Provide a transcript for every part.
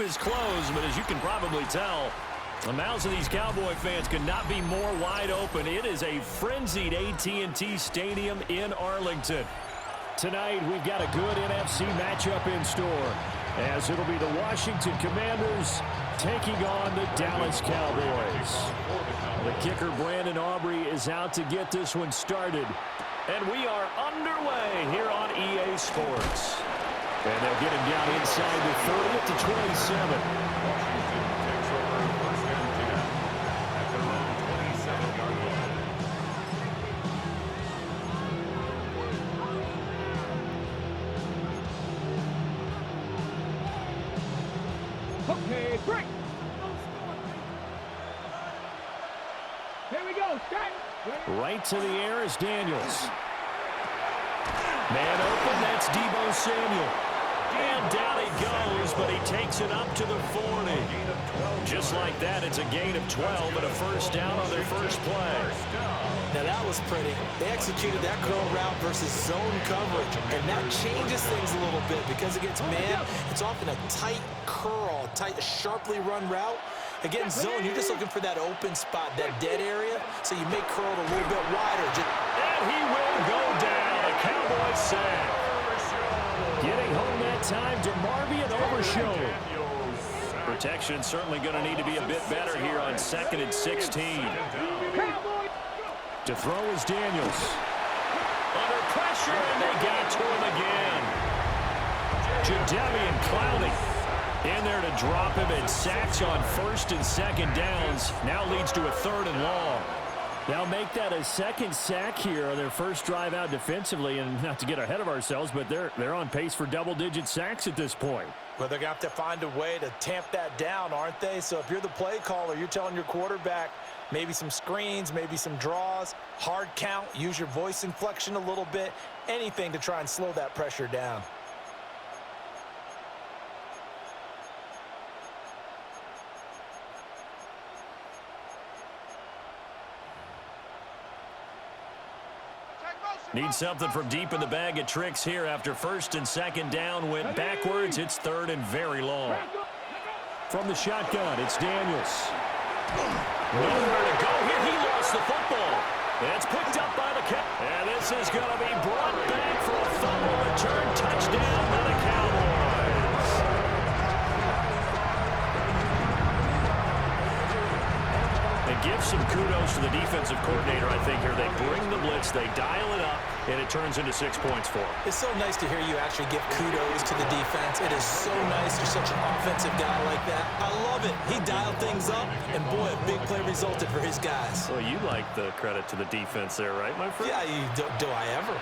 is closed, but as you can probably tell, the mouths of these Cowboy fans could not be more wide open. It is a frenzied AT&T Stadium in Arlington. Tonight, we've got a good NFC matchup in store, as it'll be the Washington Commanders taking on the Dallas Cowboys. The kicker, Brandon Aubrey, is out to get this one started. And we are underway here on EA Sports. And they'll get him down inside the 30 at the 27. Takes over first and 10 at their own 27-yard line. Okay, break. Here we go. Start. Right to the air is Daniels. Man open, that's Deebo Samuel. And down he goes, but he takes it up to the 40. Just like that, it's a gain of 12 and a first down on their first play. Now that was pretty. They executed that curl route versus zone coverage, and that changes things a little bit because against man, it's often a tight curl, sharply run route. Against zone, you're just looking for that open spot, that dead area, so you make curl a little bit wider. And he will go down. A Cowboy sack. Getting home that time to Marvian Overshow. Protection certainly going to need to be a bit better here on 2nd and 16. To throw is Daniels. Under pressure, and they got to him again. Jadeveon Clowney in there to drop him, and sacks on 1st and 2nd downs. Now leads to a 3rd and long. They'll make that a 2nd sack here on their first drive out defensively, and not to get ahead of ourselves, but they're on pace for double-digit sacks at this point. Well, they're going to have to find a way to tamp that down, aren't they? So if you're the play caller, you're telling your quarterback maybe some screens, maybe some draws, hard count, use your voice inflection a little bit, anything to try and slow that pressure down. Need something from deep in the bag of tricks here after 1st and 2nd down. Went backwards. It's 3rd and very long. From the shotgun, it's Daniels. Nowhere to go here. He lost the football. It's picked up by the Cowboys. And this is going to be brought back for a fumble return touchdown by the Cowboys. And give some kudos to the defensive coordinator, I think, here. They bring the blitz, they dial it up, and it turns into 6 points for them. It's so nice to hear you actually give kudos to the defense. It is so nice you're such an offensive guy like that. I love it. He dialed things up, and boy, a big play resulted for his guys. Well, you like the credit to the defense there, right, my friend? Yeah, do I ever?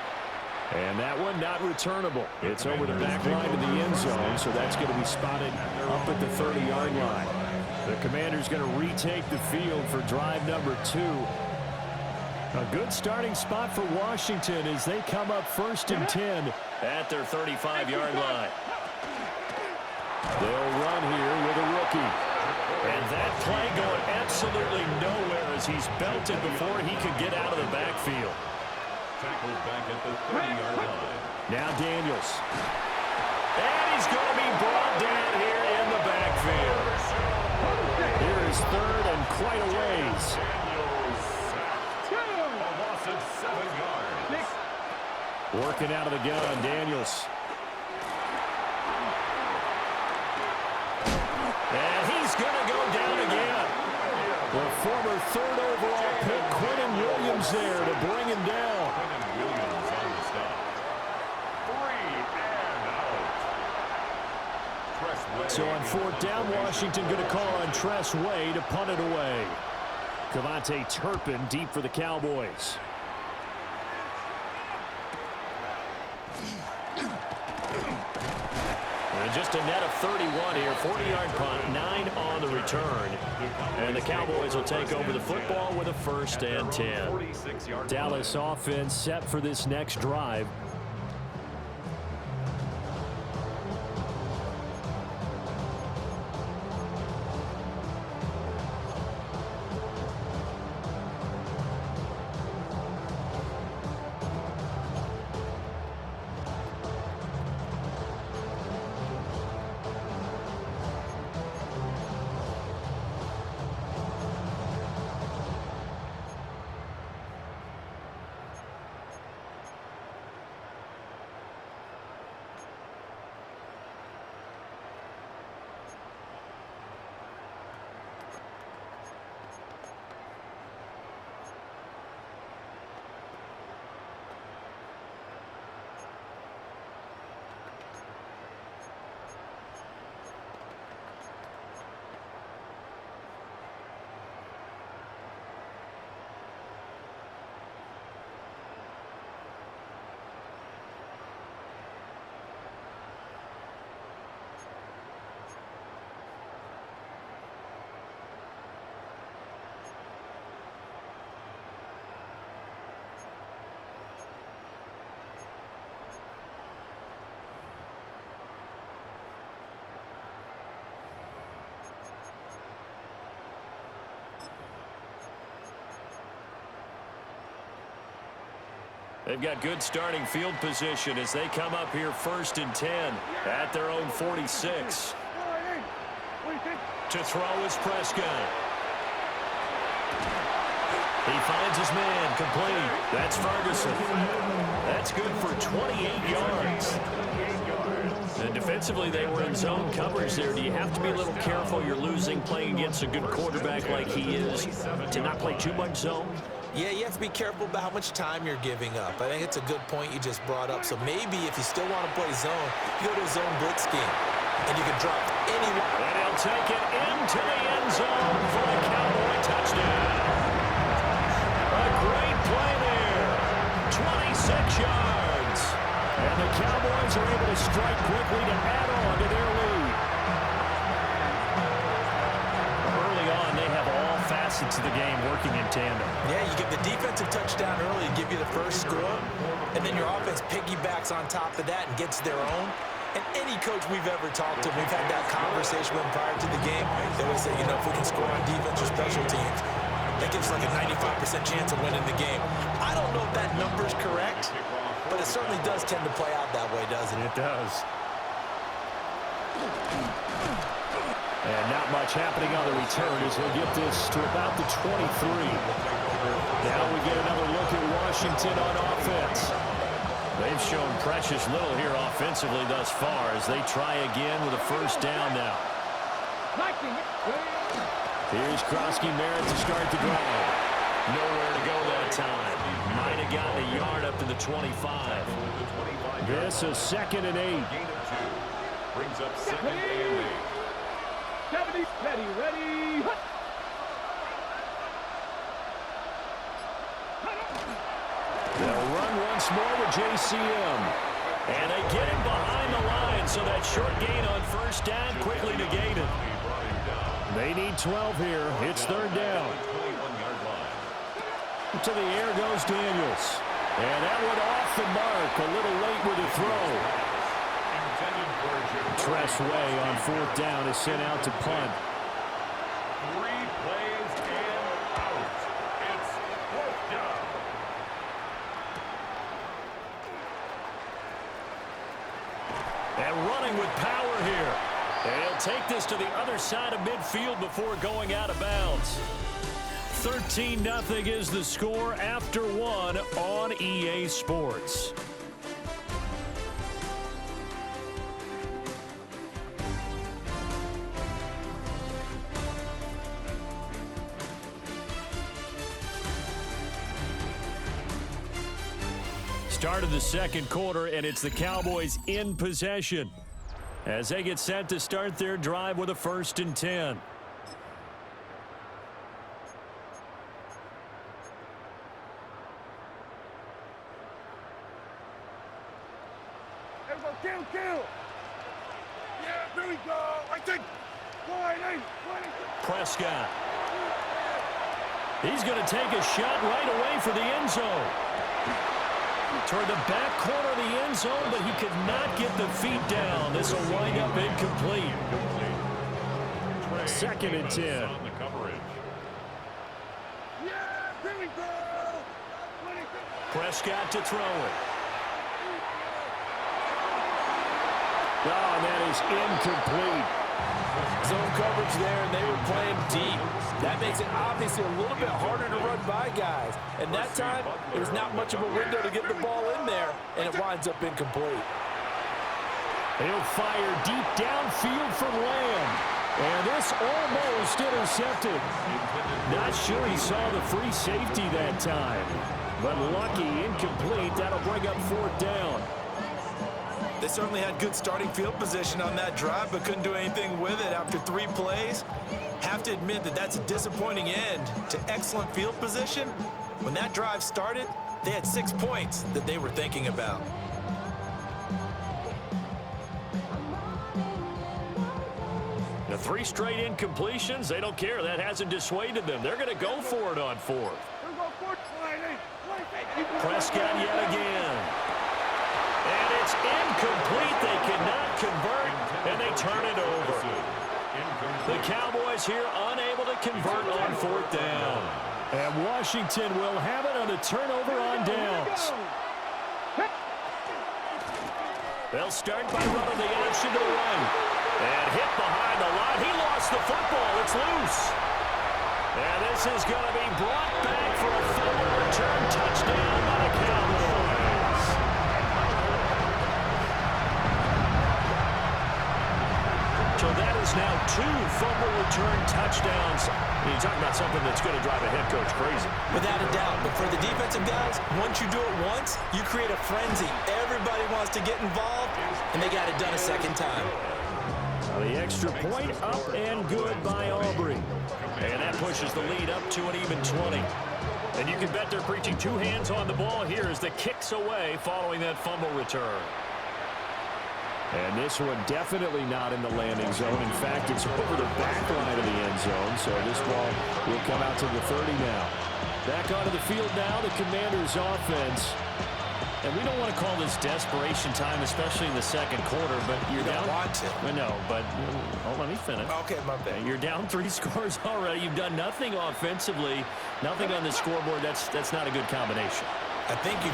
And that one not returnable. It's over the back line to the end zone, so that's going to be spotted up at the 30-yard line. The Commanders going to retake the field for drive number 2. A good starting spot for Washington as they come up 1st and 10 at their 35-yard line. They'll run here with a rookie. And that play going absolutely nowhere as he's belted before he could get out of the backfield. Tackled back at the 30-yard line. Now Daniels. And he's going to be brought down here in the backfield. Here is 3rd and quite a ways. A loss of 7 yards. Working out of the gun, Daniels. And he's going to go down again. The former 3rd overall pick, Quentin Williams, there to bring him down. Quentin Williams on the stop. 3 and out. Press way. So on 4th down, Washington going to call on Tress Way to punt it away. Cavante Turpin deep for the Cowboys. And just a net of 31 here. 40-yard punt, 9 on the return. And the Cowboys will take over the football with a 1st and 10. Dallas offense set for this next drive. They've got good starting field position as they come up here 1st and 10 at their own 46. To throw is Prescott. He finds his man, complete. That's Ferguson. That's good for 28 yards. And defensively, they were in zone coverage there. Do you have to be a little careful? You're losing playing against a good quarterback like he is to not play too much zone? Yeah, you have to be careful about how much time you're giving up. I think it's a good point you just brought up. So maybe if you still want to play zone, you go to a zone blitz scheme, and you can drop anyone. And he'll take it into the end zone for a Cowboy touchdown. A great play there. 26 yards. And the Cowboys are able to strike quickly to add on to their lead. Early on, they have all facets of the game working in tandem. Yeah, you give the defensive touchdown early and give you the first score, and then your offense piggybacks on top of that and gets their own. And any coach we've ever talked to, we've had that conversation with them prior to the game. They always say, you know, if we can score on defense or special teams, that gives like a 95% chance of winning the game. I don't know if that number's correct, but it certainly does tend to play out that way, doesn't it? It does. And not much happening on the return as they get this to about the 23. Now we get another look at Washington on offense. They've shown precious little here offensively thus far as they try again with a first down now. Here's Krosky-Merritt to start the drive. Nowhere to go that time. Might have gotten a yard up to the 25. This is 2nd and 8. Gain of 2. Brings up 2nd and 8. 70, ready. They'll run once more with JCM. And they get him behind the line, so that short gain on first down quickly negated. They need 12 here. It's 3rd down. To the air goes Daniels. And that went off the mark. A little late with the throw. Tressway on 4th down is sent out to punt. 3 plays and out. It's 4th down. And running with power here. And he'll take this to the other side of midfield before going out of bounds. 13-0 is the score after 1 on EA Sports. Start of the 2nd quarter, and it's the Cowboys in possession as they get set to start their drive with a 1st and 10. Kill. Yeah, there we go. I think. Prescott. He's going to take a shot right away for the end zone. Toward the back corner of the end zone, but he could not get the feet down. This will wind up incomplete. 2nd and 10. On the coverage. Yeah, there we go. Prescott to throw it. Oh, and that is incomplete. Zone coverage there, and they were playing deep. That makes it obviously a little bit harder to run by guys. And that time, there's not much of a window to get the ball in there, and it winds up incomplete. He'll fire deep downfield from Lamb. And this almost intercepted. Not sure he saw the free safety that time. But lucky, incomplete. That'll bring up 4th down. They certainly had good starting field position on that drive, but couldn't do anything with it after 3 plays. Have to admit that that's a disappointing end to excellent field position. When that drive started, they had 6 points that they were thinking about. The 3 straight incompletions, they don't care. That hasn't dissuaded them. They're going to go for it on 4th. Prescott yet again. And it's incomplete. They cannot convert, and they turn it over. The Cowboys here unable to convert on 4th down. And Washington will have it on a turnover on downs. They'll start by running the option to the right. And hit behind the line. He lost the football. It's loose. And this is going to be brought back for a fumble return touchdown by the Cowboys. So that is now 2 fumble return touchdowns. You talk about something that's going to drive a head coach crazy. Without a doubt. But for the defensive guys, once you do it once, you create a frenzy. Everybody wants to get involved, and they got it done a second time. The extra point up and good by Aubrey. And that pushes the lead up to an even 20. And you can bet they're preaching 2 hands on the ball here as the kick's away following that fumble return. And this one definitely not in the landing zone. In fact, it's over the back line of the end zone. So this ball will come out to the 30 now. Back onto the field now, the Commanders' offense. And we don't want to call this desperation time, especially in the second quarter, but you're down. You don't want to. I know, but let me finish. Okay, my bad. You're down 3 scores already. You've done nothing offensively, nothing on the scoreboard. That's not a good combination. I think you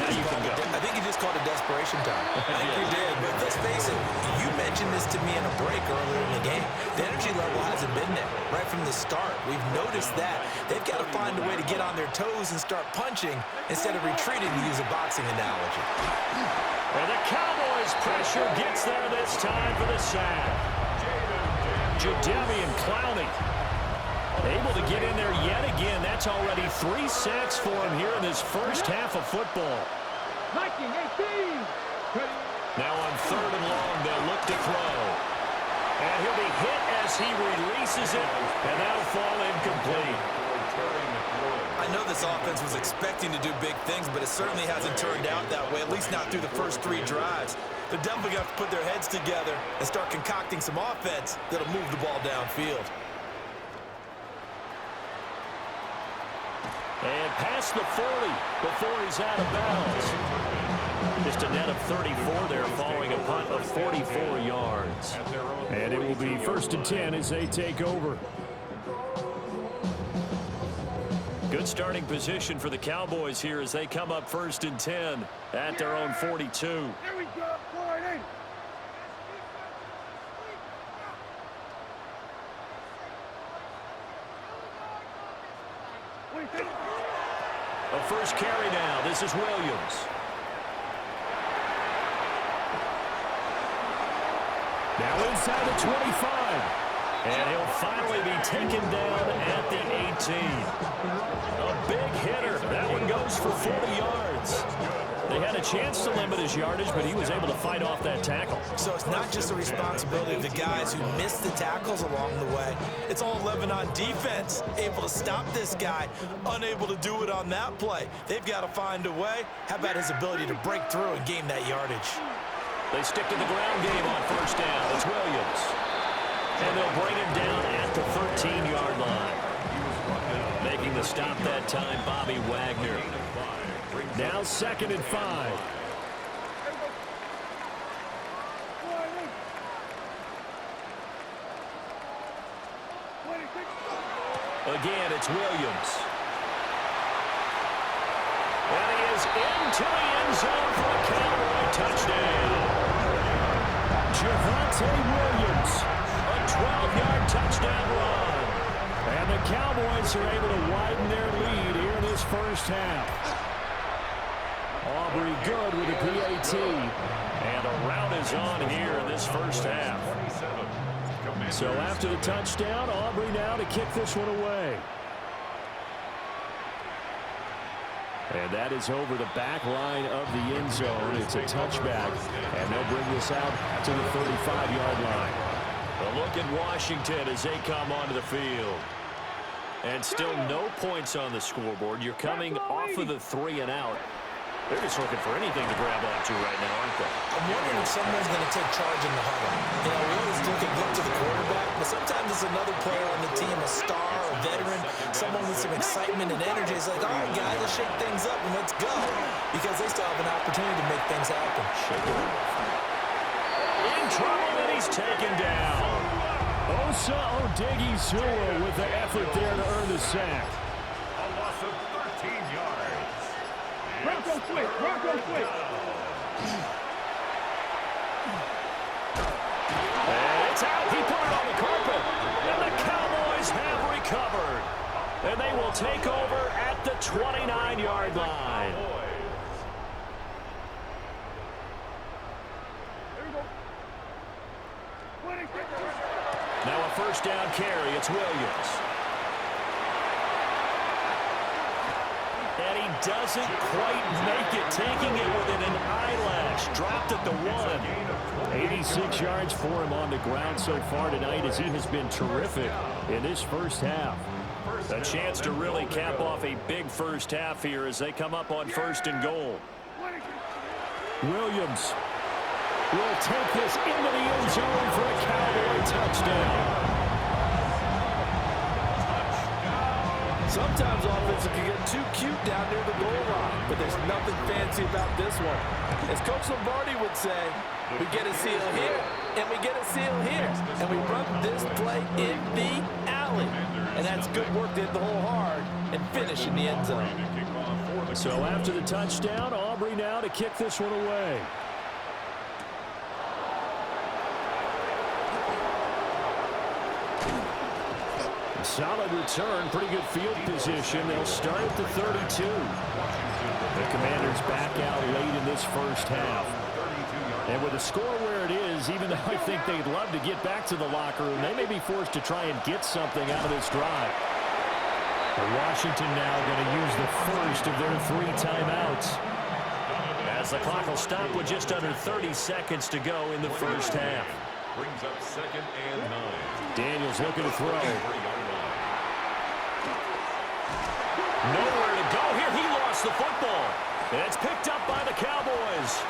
just called it desperation time. I think you did. But let's face it, you mentioned this to me in a break earlier in the game. The energy level hasn't been there right from the start. We've noticed that. They've got to find a way to get on their toes and start punching instead of retreating, to use a boxing analogy. And the Cowboys' pressure gets there this time for the sack. Jadeveon Clowney able to get in there yet again. That's already 3 sacks for him here in this first half of football. 19, 18. Now on 3rd and long, they'll look to throw. And he'll be hit as he releases it, and that'll fall incomplete. I know this offense was expecting to do big things, but it certainly hasn't turned out that way, at least not through the first 3 drives. They're definitely going to have to put their heads together and start concocting some offense that'll move the ball downfield. And past the 40 before he's out of bounds. Just a net of 34 there following a punt of 44 yards. And it will be 1st and 10 as they take over. Good starting position for the Cowboys here as they come up 1st and 10 at their own 42. Here we go. Forward. A first carry now. This is Williams. Now inside the 25. And he'll finally be taken down at the 18. A big hitter. That one goes for 40 yards. They had a chance to limit his yardage, but he was able to fight off that tackle. So it's not just the responsibility of the guys who missed the tackles along the way. It's all 11 on defense, able to stop this guy, unable to do it on that play. They've got to find a way. How about his ability to break through and gain that yardage? They stick to the ground game on 1st down. It's Williams. And they'll bring him down at the 13-yard line. Making the stop that time, Bobby Wagner. Now 2nd and 5. Again, it's Williams. And he is into the end zone for a Cowboy touchdown. Javonte Williams, a 12-yard touchdown run. And the Cowboys are able to widen their lead here in this first half. Aubrey good with a PAT. And a rout is on here in this first half. So after the touchdown, Aubrey now to kick this one away. And that is over the back line of the end zone. It's a touchback. And they'll bring this out to the 35-yard line. A look at Washington as they come onto the field. And still no points on the scoreboard. You're coming off of the 3 and out. They're just looking for anything to grab onto right now, aren't they? I'm wondering if someone's going to take charge in the huddle. You know, we always look to the quarterback, but sometimes it's another player on the team, a star, a veteran, someone with some excitement and energy. It's like, all right, guys, let's shake things up and let's go. Because they still have an opportunity to make things happen. Shake it up. In trouble, and he's taken down. Osa Odighizuwa with the effort there to earn the sack. A loss of 13 yards. Bronco switch. Bronco switch. It's out. He put it on the carpet. And the Cowboys have recovered. And they will take over at the 29-yard line. Now a first down carry. It's Williams. And he doesn't quite make it, taking it within an eyelash. Dropped at the 1. 86 yards for him on the ground so far tonight as he has been terrific in this first half. A chance to really cap off a big first half here as they come up on 1st and goal. Williams will take this into the end zone for a Cowboy touchdown. Sometimes offenses can get too cute down near the goal line, but there's nothing fancy about this one. As Coach Lombardi would say, we get a seal here, and we get a seal here, and we run this play in the alley. And that's good work to hit the hole hard and finish in the end zone. So after the touchdown, Aubrey now to kick this one away. Solid return, pretty good field position. They'll start at the 32. The Commanders back out late in this first half. And with the score where it is, even though I think they'd love to get back to the locker room, they may be forced to try and get something out of this drive. Washington now going to use the first of their 3 timeouts, as the clock will stop with just under 30 seconds to go in the first half. Brings up 2nd and 9. Daniels looking to throw. Nowhere to go here. He lost the football. And it's picked up by the Cowboys.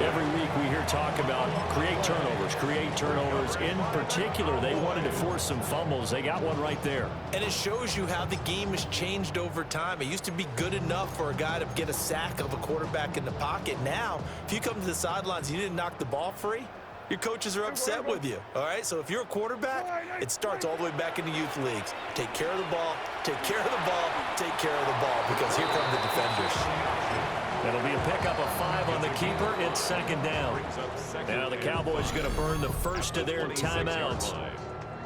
Every week we hear talk about create turnovers. In particular, they wanted to force some fumbles. They got one right there. And it shows you how the game has changed over time. It used to be good enough for a guy to get a sack of a quarterback in the pocket. Now, if you come to the sidelines and you didn't knock the ball free, your coaches are upset with you. All right, so if you're a quarterback, it starts all the way back in the youth leagues. Take care of the ball, take care of the ball, take care of the ball, because here come the defenders. That'll be a pickup of 5 on the keeper. It's 2nd down. Now the Cowboys going to burn the first of their timeouts.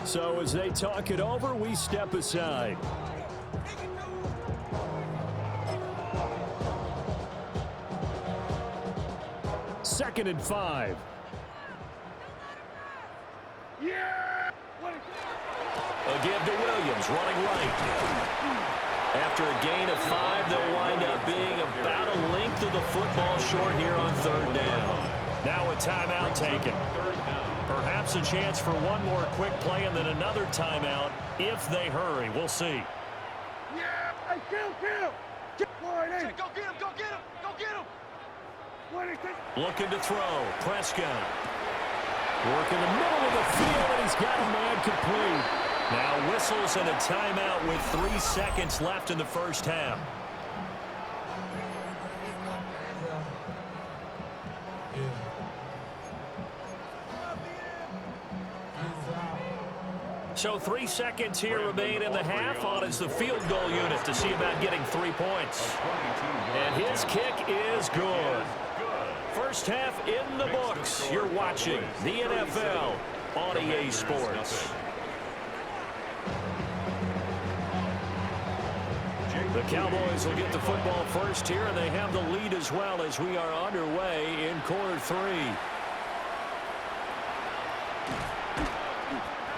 So as they talk it over, we step aside. Second and 5. A give to Williams, running right. After a gain of 5, they'll wind up being about a length of the football short here on 3rd down. Now a timeout taken. Perhaps a chance for one more quick play and then another timeout if they hurry. We'll see. Yeah, hey, get him. Go get him, go get him, go get him. Looking to throw, Prescott. Work in the middle of the field, and he's got a man complete. Now whistles and a timeout with 3 seconds left in the first half. So 3 seconds here remain in the half. On is the field goal unit to see about getting 3 points. And his kick is good. First half in the books. You're watching the NFL on EA Sports. The Cowboys will get the football first here, and they have the lead as well as we are underway in quarter 3.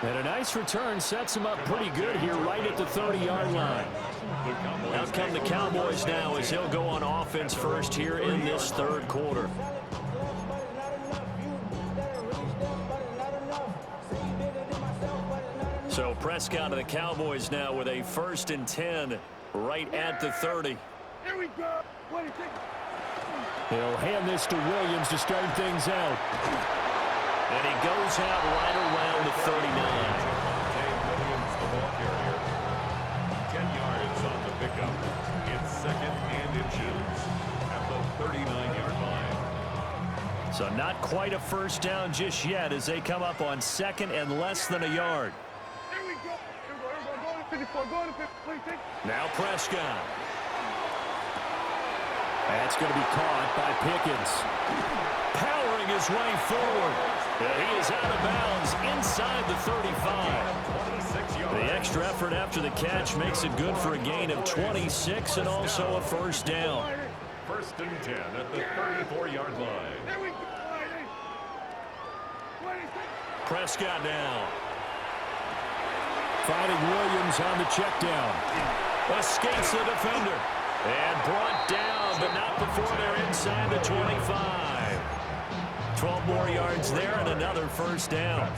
And a nice return sets him up pretty good here right at the 30-yard line. Out come the Cowboys now as they'll go on offense first here in this 3rd quarter. So Prescott of the Cowboys now with a 1st and 10 right at the 30. Here we go. He'll hand this to Williams to start things out. And he goes out right around the 39. Williams, the ball carrier. 10 yards on the pickup. It's 2nd and inches at the 39-yard line. So not quite a first down just yet as they come up on 2nd and less than a yard. Here we go. Go to 54. Go to 50. Now Prescott. That's going to be caught by Pickens. Powering his way forward. He is out of bounds inside the 35. The extra effort after the catch makes it good for a gain of 26 and also a first down. First and 10 at the 34-yard line. Prescott now. Finding Williams on the check down. Escapes the defender. And brought down, but not before they're inside the 25. 12 more yards there and another first down.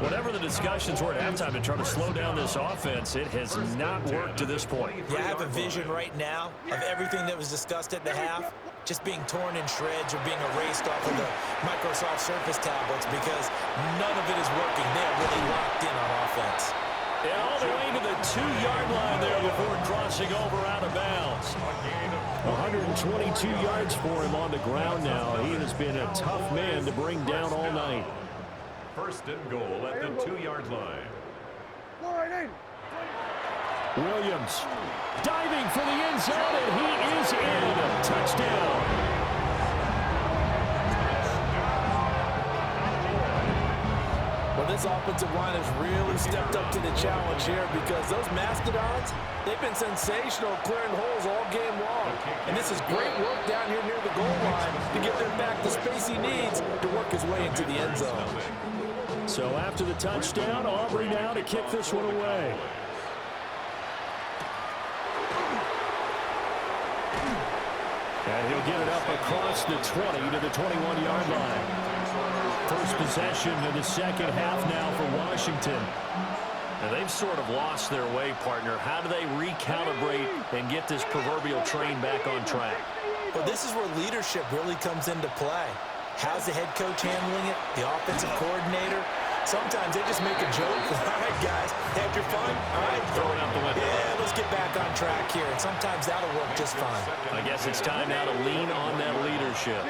Whatever the discussions were at halftime to try to slow down this offense, it has not worked to this point. Yeah, I have a vision right now of everything that was discussed at the half just being torn in shreds or being erased off of the Microsoft Surface tablets because none of it is working. They're really locked in on offense. And all the way to the 2-yard line there before crossing over out of bounds. 122 yards for him on the ground now. He has been a tough man to bring down all night. First and goal at the 2-yard line. Williams diving for the end zone, and he is in. Touchdown. Well, this offensive line has really stepped up to the challenge here because those Mastodons, they've been sensational clearing holes all game long. And this is great work down here near the goal line to get them back the space he needs to work his way into the end zone. So after the touchdown, Aubrey now to kick this one away. And he'll get it up across the 20 to the 21-yard line. First possession of the second half now for Washington. And they've sort of lost their way, partner. How do they recalibrate and get this proverbial train back on track? Well, this is where leadership really comes into play. How's the head coach handling it? The offensive coordinator? Sometimes they just make a joke. All right, guys, had your fun? All right, throw it out the window. Yeah, let's get back on track here. And sometimes that'll work just fine. I guess it's time now to lean on that leadership.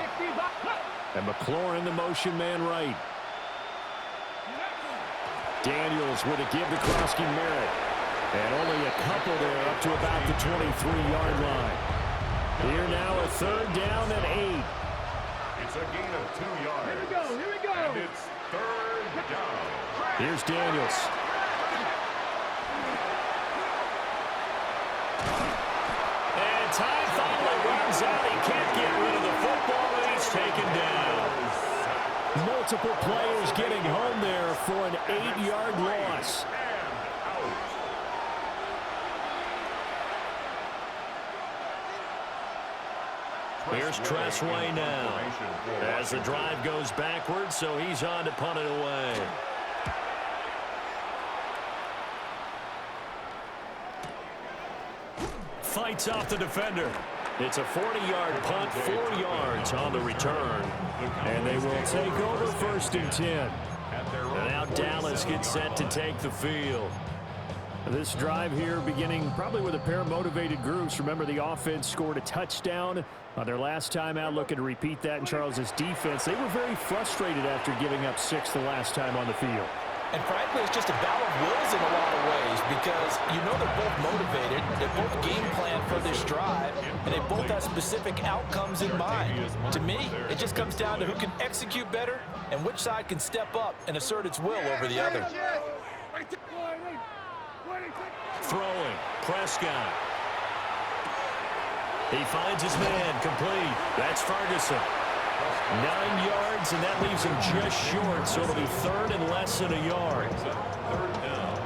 And McLaurin, the motion man right. Daniels with a give to Krosky Merritt. And only a couple there up to about the 23-yard line. Here now a third down and 8. It's a gain of 2 yards. Here we go, here we go. And it's third down. Here's Daniels. And time finally runs out. He can't get rid of the football, and he's taken down. Multiple players getting home there for an 8-yard loss. Here's Tressway now as the drive goes backwards, so he's on to punt it away. Fights off the defender. It's a 40-yard punt, 4 yards on the return. And they will take over first and 10. And now Dallas gets set to take the field. This drive here beginning probably with a pair of motivated groups. Remember, the offense scored a touchdown on their last time out, looking to repeat that in Charles's defense. They were very frustrated after giving up 6 the last time on the field. And frankly, it's just a battle of wills in a lot of ways because you know they're both motivated, they're both game planned for this drive, and they both have specific outcomes in mind. To me, it just comes down to who can execute better and which side can step up and assert its will over the other. Throwing, Prescott. He finds his man, complete. That's Ferguson. 9 yards, and that leaves him just short, so it'll be third and less than a yard. Third down.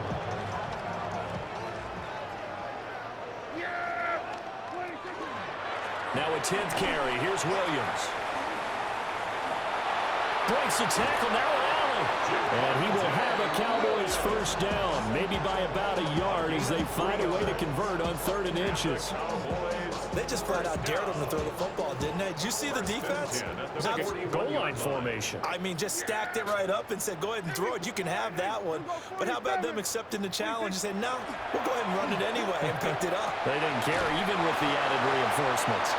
Now a 10th carry. Here's Williams. Breaks the tackle, now Allen. And he will have a Cowboys first down, maybe by about a yard as they find a way to convert on 3rd and inches. They just flat out dared him to throw the football, didn't they? Did you see the defense? It's like a goal line formation. I mean, just stacked it right up and said, go ahead and throw it. You can have that one. But how about them accepting the challenge and saying, no, we'll go ahead and run it anyway, and picked it up. They didn't care, even with the added reinforcements.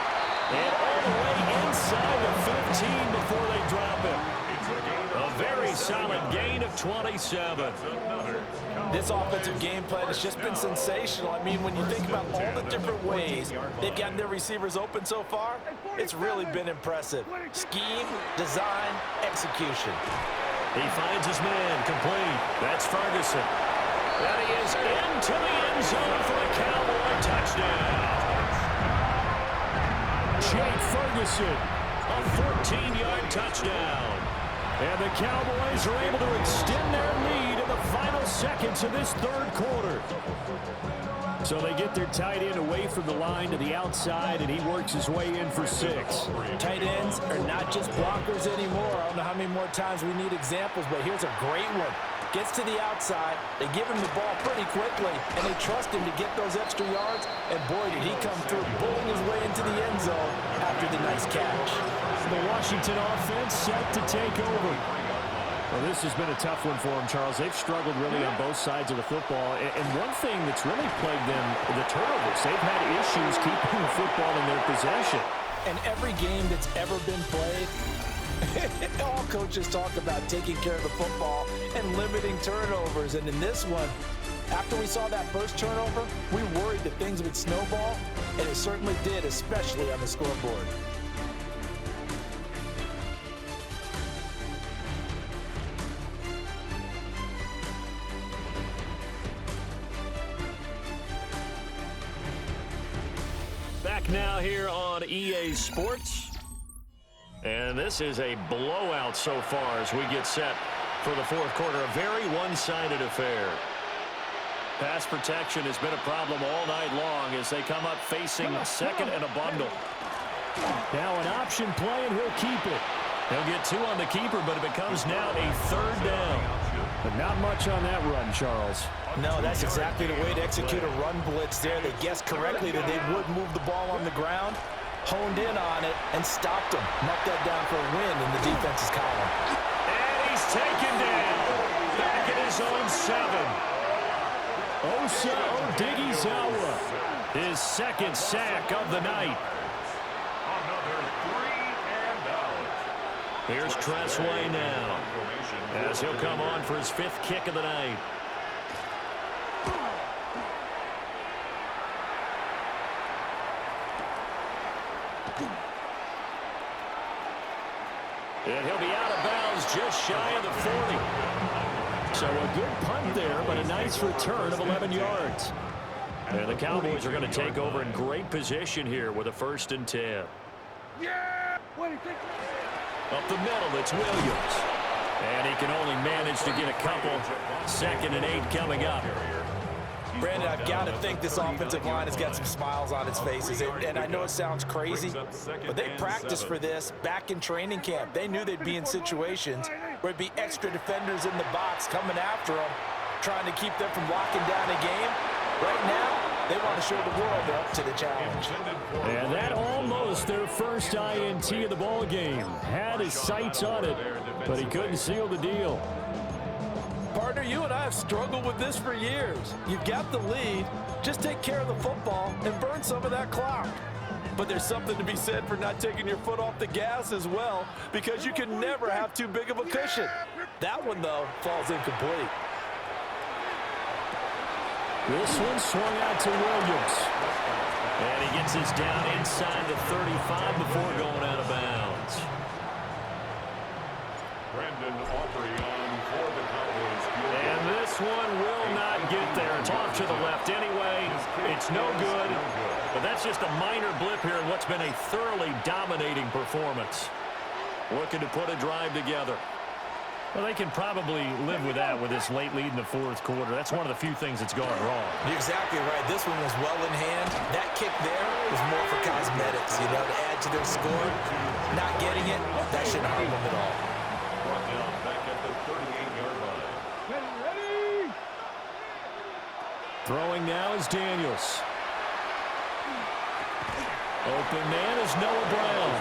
And all the way inside the 15 before they drop him. A very solid gain of 27. This offensive game plan has just been sensational. I mean, when you think about all the different ways they've gotten their receivers open so far, it's really been impressive. Scheme, design, execution. He finds his man, complete. That's Ferguson. And he is into the end zone for a Cowboy touchdown. Jake Ferguson, a 14-yard touchdown. And the Cowboys are able to extend their lead in the final seconds of this third quarter. So they get their tight end away from the line to the outside, and he works his way in for 6. Tight ends are not just blockers anymore. I don't know how many more times we need examples, but here's a great one. Gets to the outside, they give him the ball pretty quickly, and they trust him to get those extra yards, and boy, did he come through, bulling his way into the end zone after the nice catch. The Washington offense set to take over. Well, this has been a tough one for them, Charles. They've struggled really on both sides of the football. And one thing that's really plagued them, the turnovers. They've had issues keeping the football in their possession. And every game that's ever been played, all coaches talk about taking care of the football and limiting turnovers. And in this one, after we saw that first turnover, we worried that things would snowball, and it certainly did, especially on the scoreboard. Back now here on EA Sports. And this is a blowout so far as we get set for the fourth quarter. A very one-sided affair. Pass protection has been a problem all night long as they come up facing a second and a bundle. Now an option play, and he'll keep it. He'll get 2 on the keeper, but it becomes now a third down. But not much on that run, Charles. No, that's exactly the way to execute a run blitz there. They guessed correctly that they would move the ball on the ground, honed in on it, and stopped them. Knocked that down for a win in the defense's column. And he's taken down. Back at his own 7. Osa Odighizuwa, his second sack of the night. Another 3 and out. Here's Tressway now, as he'll come on for his 5th kick of the night. And he'll be out of bounds just shy of the 40. So a good punt there, but a nice return of 11 yards. And the Cowboys are going to take over in great position here with a 1st and 10. Yeah! What do you think? Up the middle, it's Williams. And he can only manage to get a couple. 2nd and 8 coming up. Brandon, I've got to think this offensive line has got some smiles on its faces. And I know it sounds crazy, but they practiced for this back in training camp. They knew they'd be in situations where it'd be extra defenders in the box coming after them, trying to keep them from locking down a game. Right now, they want to show the world they're up to the challenge. And that almost their first INT of the ball game. Had his sights on it, but he couldn't seal the deal. Partner, you and I have struggled with this for years. You've got the lead. Just take care of the football and burn some of that clock. But there's something to be said for not taking your foot off the gas as well, because you can never have too big of a cushion. That one, though, falls incomplete. This one swung out to Williams. And he gets his down inside the 35 before going out of bounds. Brandon Aubrey on for the Cowboys. And this one will not get there. It's off to the left anyway. It's no good. But that's just a minor blip here in what's been a thoroughly dominating performance. Looking to put a drive together. Well, they can probably live with that with this late lead in the fourth quarter. That's one of the few things that's gone wrong. You're exactly right. This one was well in hand. That kick there was more for cosmetics, you know, to add to their score. Not getting it, that shouldn't harm them at all. Brought down back at the 38-yard line. Ready! Throwing now is Daniels. Open man is Noah Brown.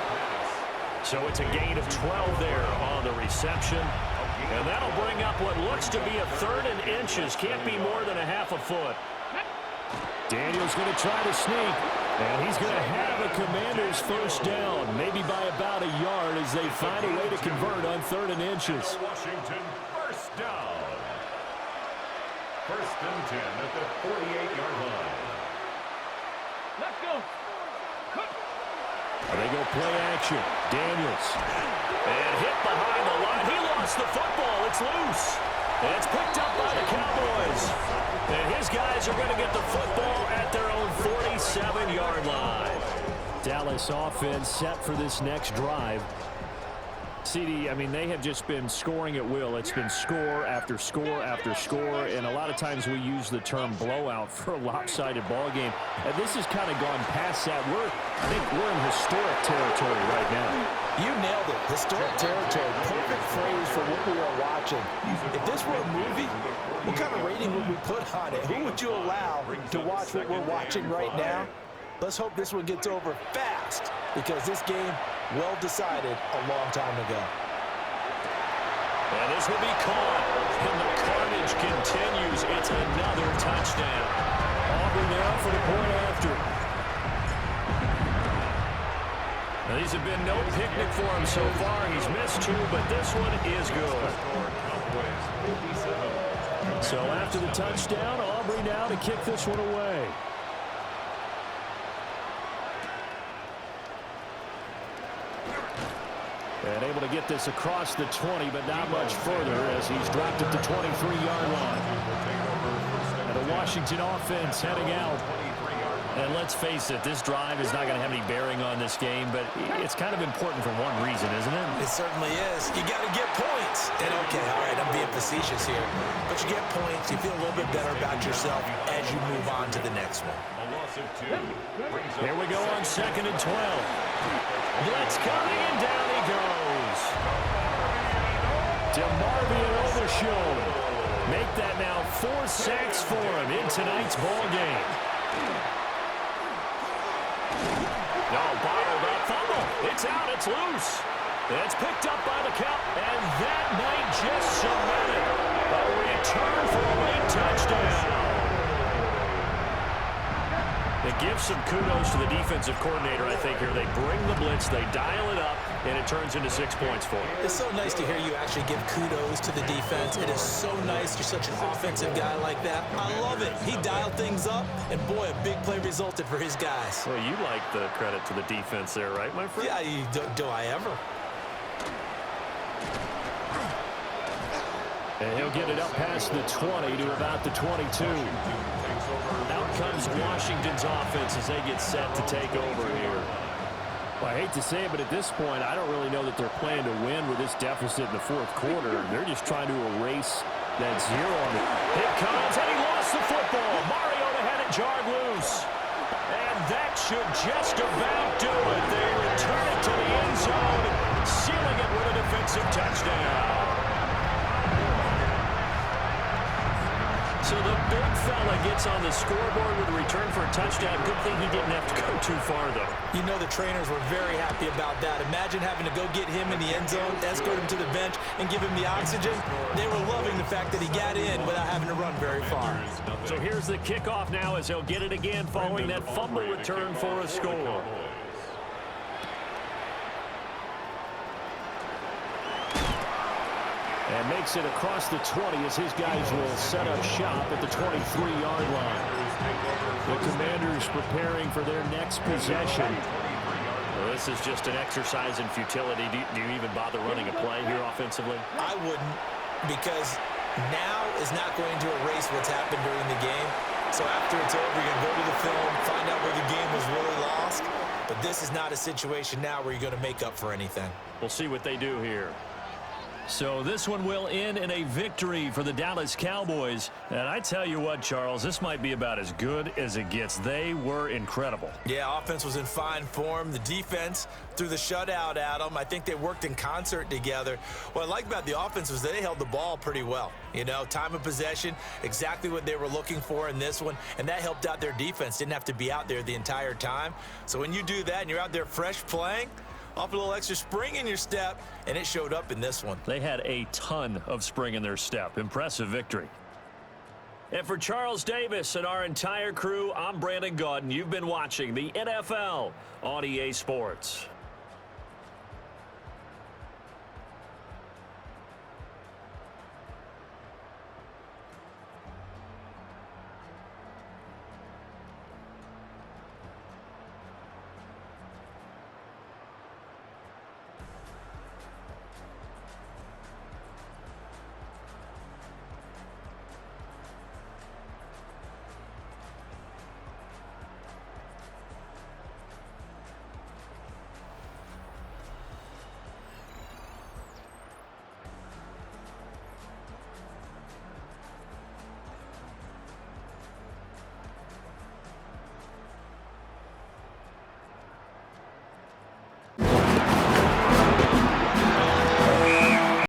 So it's a gain of 12 there on the reception. And that'll bring up what looks to be a 3rd and inches. Can't be more than a half a foot. Daniels going to try to sneak. And he's going to have a Commander's first down, maybe by about a yard as they find a way to convert on 3rd and inches. Washington first down. 1st and 10 at the 48-yard line. Let's go! They go play action. Daniels. And hit behind the line. He lost the football. It's loose. And it's picked up by the Cowboys. And his guys are going to get the football at their own 47-yard line. Dallas offense set for this next drive. CD, I mean, they have just been scoring at will. It's been score after score after score, and a lot of times we use the term blowout for a lopsided ball game. And this has kind of gone past that. I think we're in historic territory right now. You nailed it. Historic territory. Perfect phrase for what we are watching. If this were a movie, what kind of rating would we put on it? Who would you allow to watch what we're watching right now? Let's hope this one gets over fast, because this game, well decided a long time ago. And this will be caught. And the carnage continues. It's another touchdown. Auburn now for the point after. Now, these have been no picnic for him so far. He's missed 2, but this one is good. So after the touchdown, Aubrey now to kick this one away. And able to get this across the 20, but not much further as he's dropped it to 23-yard line. And the Washington offense heading out. And let's face it, this drive is not going to have any bearing on this game, but it's kind of important for one reason, isn't it? It certainly is. You got to get points. And okay, all right, I'm being facetious here. But you get points, you feel a little bit better about yourself as you move on to the next one. Here we go on 2nd and 12. Blitz coming, and down he goes. DeMarvion Overshown. Make that now 4 sacks for him in tonight's ball game. No, bottled up fumble. It's out, it's loose. It's picked up by the count, and that might just cement it. A return for a late touchdown. It gives some kudos to the defensive coordinator, I think, here. They bring the blitz, they dial it up, and it turns into 6 points for them. It's so nice to hear you actually give kudos to the defense. It is so nice. You're such an offensive guy like that. I love it. He dialed things up, and boy, a big play resulted for his guys. Well, you like the credit to the defense there, right, my friend? Yeah, do I ever? And he'll get it up past the 20 to about the 22. Out comes Washington's offense as they get set to take over here. Well, I hate to say it, but at this point, I don't really know that they're planning to win with this deficit in the 4th quarter. They're just trying to erase that 0 on it. Here comes, and he lost the football. Mariota had it jarred loose. And that should just about do it. They return it to the end zone, sealing it with a defensive touchdown. So the big fella gets on the scoreboard with a return for a touchdown. Good thing he didn't have to go too far, though. You know the trainers were very happy about that. Imagine having to go get him in the end zone, escort him to the bench, and give him the oxygen. They were loving the fact that he got in without having to run very far. So here's the kickoff now as he'll get it again following that fumble return for a score. And makes it across the 20 as his guys will set up shop at the 23-yard line. The Commanders preparing for their next possession. Well, this is just an exercise in futility. Do you even bother running a play here offensively? I wouldn't, because now is not going to erase what's happened during the game. So after it's over, you're going to go to the film, find out where the game was really lost. But this is not a situation now where you're going to make up for anything. We'll see what they do here. So this one will end in a victory for the Dallas Cowboys. And I tell you what, Charles, this might be about as good as it gets. They were incredible. Yeah, offense was in fine form. The defense threw the shutout at them. I think they worked in concert together. What I like about the offense was they held the ball pretty well. You know, time of possession, exactly what they were looking for in this one. And that helped out their defense. Didn't have to be out there the entire time. So when you do that and you're out there fresh playing, off a little extra spring in your step, and it showed up in this one. They had a ton of spring in their step. Impressive victory. And for Charles Davis and our entire crew, I'm Brandon Gaudin. You've been watching the NFL on EA Sports.